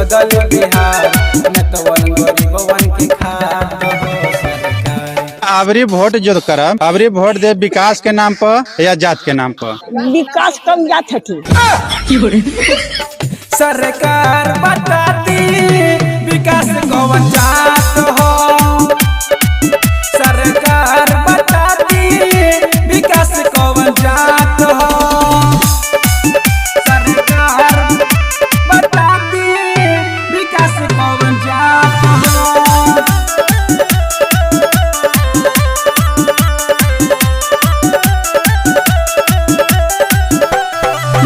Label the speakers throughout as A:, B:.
A: बदल बिहार नेतवन गरीबवन के खात हो सरकार।
B: अबरी वोट जो करब अबरी वोट दे विकास के नाम पर या जात के नाम पर?
C: विकास कम जात है
A: सरकार बताती विकास कौन जात हो, सरकार बताती विकास कौन जात हो, सरकार बताती विकास कौन जात हो।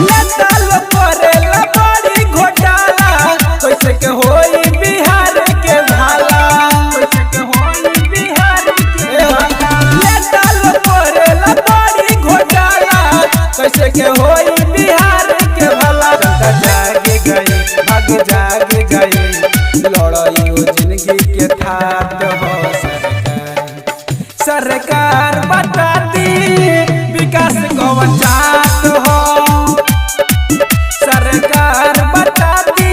A: नेता लोग करेला बड़ी घोटाला, कैसे के होई बिहार के भाला, कैसे के होई बिहार के भाला। नेता लोग करेला बड़ी घोटाला, कैसे के होई बिहार के भला। जनता जाग गई भाग जाग गई, लड़ाई हो जिंदगी के थात हो सरकार। सरकार बताती विकास कौन जात हो, सरकार बताती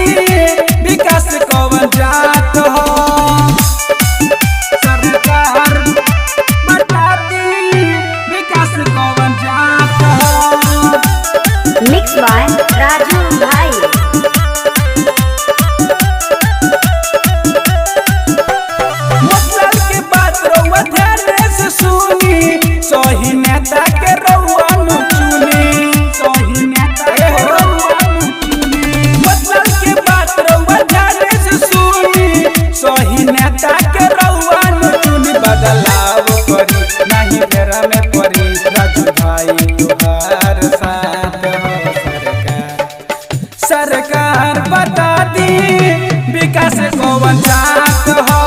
A: विकास कौन जात हो, सरकार बताती विकास कौन जात हो।
C: मिक्स बाय राजू भाई।
A: मतलब की बात रउआ ध्यान से सुनी, सही नेता के रउआ न चुनी, सही नेता के रउआ न चुनी। मतलब की बात रउआ ध्यान से सुनी, सही नेता के रउआ न चुनी। बदलाव करी नहीं फेरा में पड़ी, राजू भाई तुहार साथ हो सरकार। सरकार बता दी विकास कौन जात हो,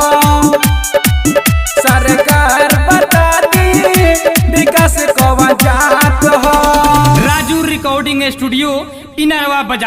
A: सरकार बता दी विकास कौन जात हो।
D: राजू रिकॉर्डिंग स्टूडियो इनावा बाजार।